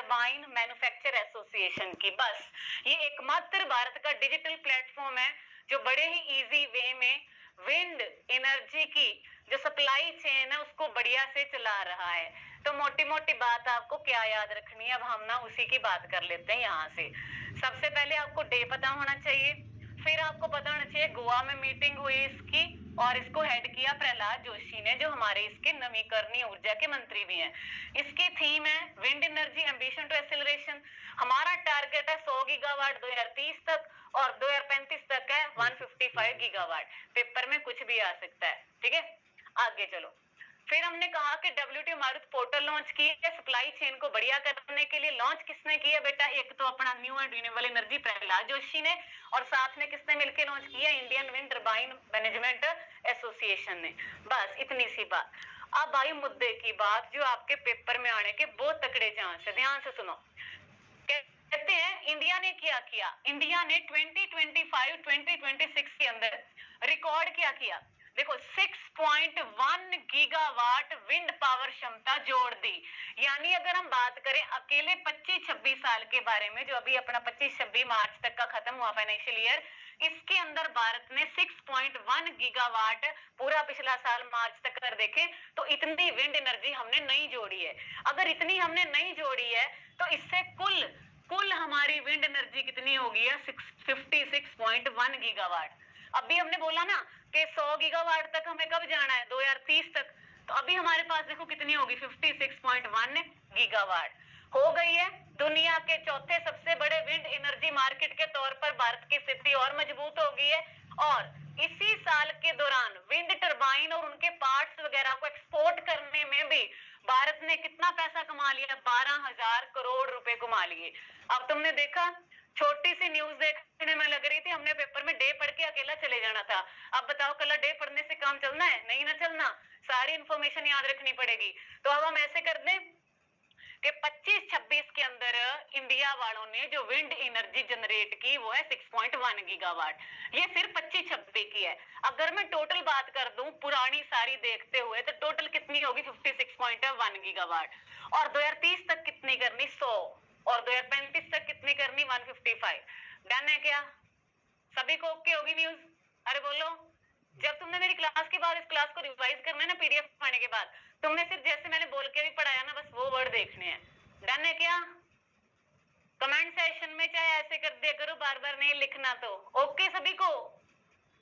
Turbine manufacture association की। बस ये एकमात्र भारत का डिजिटल प्लेटफॉर्म है जो बड़े ही इजी वे में विंड एनर्जी की जो सप्लाई चेन है उसको बढ़िया से चला रहा है। तो मोटी मोटी बात आपको क्या याद रखनी है, अब हम ना उसी की बात कर लेते हैं। यहाँ से सबसे पहले आपको डे पता होना चाहिए, फिर आपको पता होना चाहिए गोवा में मीटिंग हुई इसकी और इसको हेड किया प्रहलाद जोशी ने, जो हमारे इसके नवीकरणीय ऊर्जा के मंत्री भी हैं। इसकी थीम है wind energy ambition to acceleration. हमारा टारगेट है 100 गीगावाट 2030 तक और 2035 तक है 155 गीगावाट। पेपर में कुछ भी आ सकता है, ठीक है। आगे चलो, फिर हमने कहा कि WTO मारुत पोर्टल लॉन्च की है सप्लाई चेन को बढ़िया करने के लिए। लॉन्च किसने किया बेटा? एक तो अपना new and renewable energy Prahlad Joshi ने, और साथ में किसने मिलकर लॉन्च किया? Indian wind turbine management association ने। बस इतनी सी बात। अब आई मुद्दे की बात जो आपके पेपर में आने के बहुत तकड़े चांस है, ध्यान से सुनो। कहते हैं इंडिया ने क्या किया? इंडिया ने 2025-2026 के अंदर रिकॉर्ड क्या किया? देखो 6.1 गीगावाट विंड पावर क्षमता जोड़ दी। यानी अगर हम बात करें अकेले 25-26 साल के बारे में, जो अभी अपना 25-26 मार्च तक का खत्म हुआ फाइनेंशियल ईयर, इसके अंदर भारत ने 6.1 गीगावाट पूरा पिछला साल मार्च तक कर देखें तो इतनी विंड एनर्जी हमने नहीं जोड़ी है। अगर इतनी हमने नहीं जोड़ी है तो इससे कुल हमारी विंड एनर्जी कितनी होगी? 56.1 गीगावाट। अभी हमने बोला ना कि 100 गीगावाट तक हमें कब जाना है? 2030 तक। तो अभी हमारे पास देखो कितनी होगी? 56.1 गीगावाट हो गई है। दुनिया के चौथे सबसे बड़े विंड एनर्जी मार्केट के तौर पर भारत की स्थिति और मजबूत हो गई है। और इसी साल के दौरान विंड टरबाइन और उनके पार्ट्स वगैरह को एक्सपोर्ट करने में भी भारत ने कितना पैसा कमा लिया? 12,000 करोड़ रुपए कमा लिए। अब तुमने देखा, छोटी सी न्यूज देखने में लग रही थी, हमने पेपर में डे पढ़ के अकेला चले जाना था। अब बताओ कल डे पढ़ने से काम चलना है? नहीं ना चलना, सारी इंफॉर्मेशन याद रखनी पड़ेगी। तो अब हम ऐसे कर दें कि 25-26 के अंदर इंडिया वालों ने जो विंड एनर्जी जनरेट की वो है 6.1 गीगावाट। ये सिर्फ 25-26 की है। अगर मैं टोटल बात कर दूं पुरानी सारी देखते हुए तो टोटल कितनी होगी? 56.1 गीगावाट। और 2030 तक कितनी करनी? 100। और 2035 तक कितनी करनी? 155। डन है क्या? सभी को ओके होगी न्यूज? अरे बोलो। जब तुमने मेरी क्लास के बाद इस क्लास को रिवाइज करना है ना, पीडीएफ पढ़ने के बाद, तुमने सिर्फ जैसे मैंने बोल के भी पढ़ाया ना, बस वो वर्ड देखने हैं। डन है क्या? कमेंट सेशन में चाहे ऐसे कर दिया करो, बार बार नहीं लिखना तो। ओके सभी को?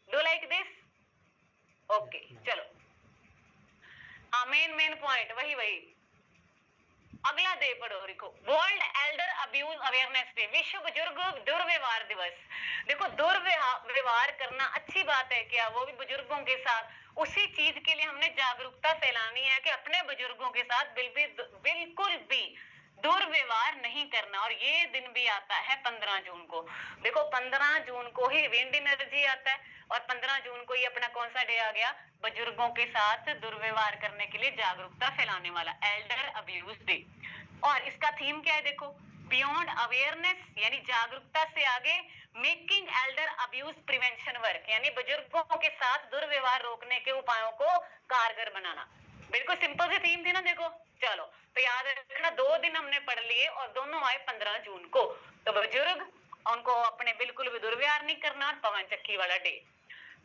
Do like this? ओके चलो। हाँ, मेन पॉइंट वही। अगला डे पढ़ो, देखो world Elder abuse awareness day, विश्व बुजुर्ग दुर्व्यवहार दिवस। देखो दुर्व्यवहार करना अच्छी बात है क्या? वो भी बुजुर्गों के साथ। उसी चीज के लिए हमने जागरूकता फैलानी है कि अपने बुजुर्गों के साथ बिल्कुल भी दुर्व्यवहार नहीं करना। और ये दिन भी आता है 15 जून को। देखो 15 जून को ही विंड एनर्जी आता है और 15 जून को ही अपना कौन सा डे आ गया? बुजुर्गों के साथ दुर्व्यवहार करने के लिए जागरूकता फैलाने वाला एल्डर अब्यूज डे। और इसका थीम क्या है? देखो बियॉन्ड अवेयरनेस, यानी जागरूकता से आगे making Elder abuse prevention work, यानी बुजुर्गों के साथ दुर्व्यवहार रोकने के उपायों को कारगर बनाना। बिल्कुल सिंपल सी थीम थी ना। देखो चलो, तो याद रखना 2 दिन हमने पढ़ लिए और दोनों आए 15 जून को। तो बुजुर्ग, उनको अपने बिल्कुल भी दुर्व्यवहार नहीं करना, और पवन चक्की वाला डे।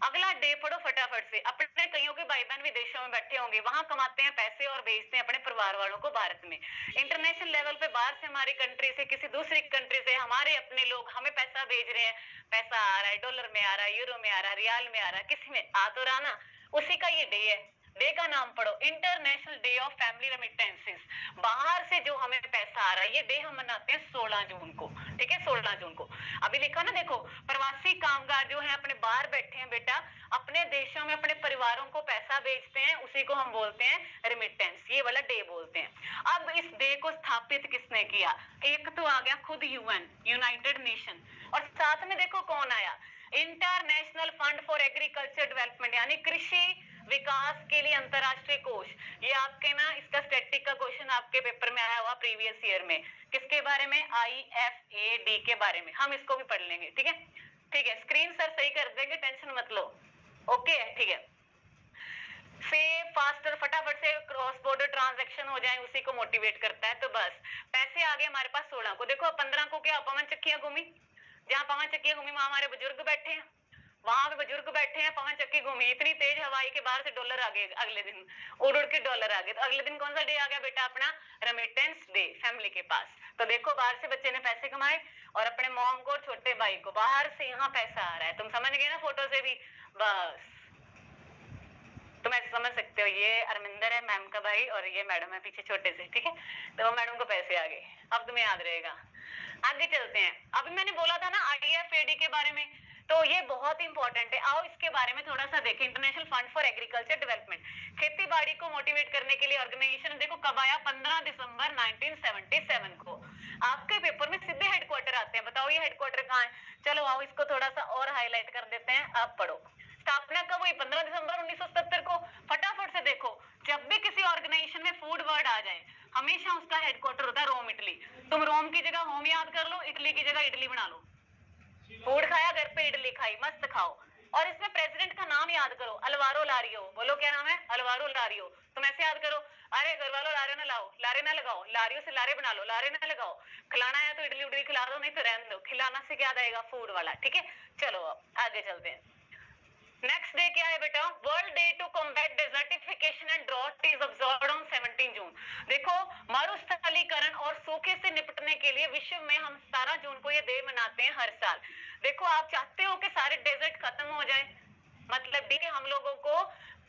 अगला डे पढ़ो फटाफट से। अपने कईयों के भाई बहन विदेशों में बैठे होंगे, वहां कमाते हैं पैसे और भेजते हैं अपने परिवार वालों को भारत में। इंटरनेशनल लेवल पे बाहर से हमारी कंट्री से, किसी दूसरी कंट्री से हमारे अपने लोग हमें पैसा भेज रहे हैं। पैसा आ रहा है, डॉलर में आ रहा है, यूरो में आ रहा है, रियाल में आ रहा है, किसी में आ तो रहा ना। उसी का ये डे है। डे का नाम पढ़ो international day of family remittances. बाहर से जो हमें पैसा आ रहा है, ये डे हम मनाते हैं 16 जून को। ठीक है, 16 जून को। अभी लिखा ना, देखो प्रवासी कामगार जो है अपने बाहर बैठे हैं बेटा, अपने देशों में अपने परिवारों को पैसा भेजते हैं, उसी को हम बोलते हैं रेमिटेंस। ये वाला डे बोलते हैं। अब इस डे को स्थापित किसने किया? एक तो आ गया खुद यूएन, यूनाइटेड नेशन, और साथ में देखो कौन आया? International fund for agriculture development, यानी कृषि विकास के लिए अंतरराष्ट्रीय कोष। ये आपके ना इसका स्टैटिक का क्वेश्चन आपके पेपर में आया हुआ प्रीवियस ईयर में। किसके बारे में? IFAD के बारे में। हम इसको भी पढ़ लेंगे, ठीक है। ठीक है, स्क्रीन सर सही कर देंगे, टेंशन मत लो। ओके, ठीक है। सेफ, फास्टर, फटाफट से क्रॉस बॉर्डर ट्रांजैक्शन हो जाए, उसी को मोटिवेट करता है। तो बस पैसे आ गए हमारे पास 16 को। देखो 15 को क्या पवन चक्कियां घूमी, जहां पवन चक्कियां घूमी वहां हमारे बुजुर्ग बैठे हैं, वहां पे बुजुर्ग बैठे हैं, पवन चक्की घूमी, इतनी तेज हवाई के बाहर से डॉलर आ गए, अगले दिन उड़ उड़ के डॉलर आ गए। तो अगले दिन कौन सा डे आ गया बेटा? अपना रेमिटेंस डे फैमिली के पास। तो देखो बाहर से बच्चे ने पैसे कमाए और अपने मॉम को, छोटे भाई को, बाहर से यहाँ पैसा आ रहा है। तुम समझ गए ना फोटो से भी? बस तुम ऐसे समझ सकते हो, ये अरमिंदर है मैम का भाई और ये मैडम है पीछे छोटे से, ठीक है। तो वो मैडम को पैसे आ गए, अब तुम्हें याद रहेगा। आगे चलते हैं। अभी मैंने बोला था ना IFAD के बारे में, तो ये बहुत इंपॉर्टेंट है। आओ इसके बारे में थोड़ा सा देखें। International fund for agriculture development, खेती बाड़ी को मोटिवेट करने के लिए ऑर्गेनाइजेशन, देखो कब आया? 15 दिसंबर 1977 को। आपके पेपर में सीधे हेडक्वार्टर आते हैं। बताओ ये हेडक्वार्टर कहाँ है? चलो आओ इसको थोड़ा सा और हाईलाइट कर देते हैं, आप पढ़ो। स्थापना कब हुई? 15 दिसंबर 1970 को। फटाफट से देखो, जब भी किसी ऑर्गेनाइजेशन में फूड वर्ड आ जाए, हमेशा उसका हेडक्वार्टर होता है रोम, इटली। तुम रोम की जगह होम याद कर लो, इटली की जगह इडली बना लो। फूड खाया, घर पे इडली खाई, मस्त खाओ। और इसमें प्रेसिडेंट का नाम याद करो, अलवारो लारियो। बोलो क्या नाम है? अलवारो लारियो। तुम ऐसे याद करो, अरे घर वालों लारे ना लाओ, लारे ना लगाओ, लारियो से लारे बना लो, लारे ना लगाओ। खिलाना है तो इडली उडली खिला दो, नहीं तो रहने दो। खिलाना से क्या आएगा? फूड वाला, ठीक है। चलो अब आगे चलते हैं। नेक्स्ट डे क्या है बेटा? World day to combat desertification and drought is observed on 17 June. देखो मरुस्थलीकरण और सूखे से निपटने के लिए विश्व में हम 17 जून को ये डे मनाते हैं हर साल। देखो आप चाहते हो कि सारे डेजर्ट खत्म हो जाए, मतलब भी हम लोगों को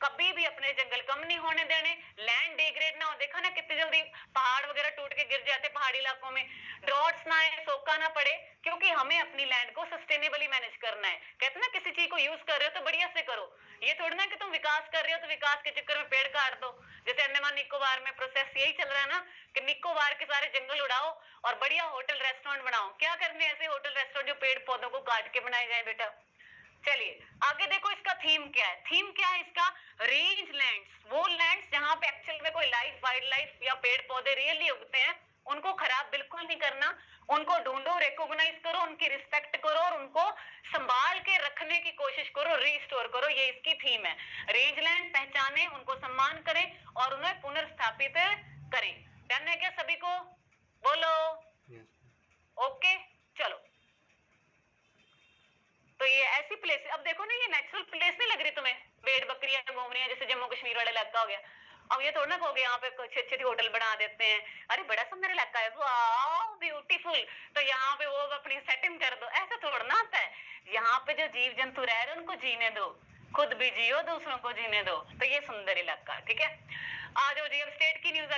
कभी भी अपने जंगल कम नहीं होने देने, लैंड डिग्रेड ना हो। देखा ना कितनी जल्दी पहाड़ वगैरह टूट के गिर जाते पहाड़ी इलाकों में। ड्रॉट्स ना आए, सोका ना पड़े, क्योंकि हमें अपनी लैंड को सस्टेनेबली मैनेज करना है। कहते ना किसी चीज को यूज कर रहे हो तो बढ़िया से करो। ये थोड़ी ना कि तुम विकास कर रहे हो तो विकास के चक्कर में पेड़ काट दो। जैसे अंडमान निकोबार में प्रोसेस यही चल रहा है ना, कि निकोबार के सारे जंगल उड़ाओ और बढ़िया होटल रेस्टोरेंट बनाओ। क्या करने ऐसे होटल रेस्टोरेंट जो पेड़ पौधों को काट के बनाए जाए बेटा? चलिए आगे देखो, इसका थीम क्या है? थीम क्या है इसका? रेंज लैंड्स, वो लैंड्स जहां पे एक्चुअल में कोई लाइफ, वाइल्ड लाइफ या पेड़ पौधे रियली उगते हैं, उनको खराब बिल्कुल नहीं करना। उनको ढूंढो, रिकॉग्नाइज करो, उनकी रिस्पेक्ट करो और उनको संभाल के रखने की कोशिश करो, रिस्टोर करो। ये इसकी थीम है। रेंज लैंड पहचाने, उनको सम्मान करें और उन्हें पुनर्स्थापित करें। ध्यान है क्या सभी को? बोलो ओके। चलो, तो ये ऐसी प्लेस, अब देखो ना, ये नेचुरल प्लेस नहीं लग रही तुम्हें? भेड़ बकरियां घूम रही हैं जैसे जम्मू कश्मीर वाला इलाका हो गया। अब ये थोड़ा ना कहोगे यहाँ पे अच्छी अच्छी होटल बना देते हैं, अरे बड़ा सुंदर इलाका है, वाओ ब्यूटीफुल, तो यहाँ पे वो अपनी सेटिंग कर दो। ऐसा थोड़ा ना होता है। यहाँ पे जो जीव जंतु रह रहे हैं उनको जीने दो, खुद भी जियो, दूसरों को जीने दो। तो ये सुंदर इलाका, ठीक है। आ जाओ जी, अब स्टेट की न्यूज।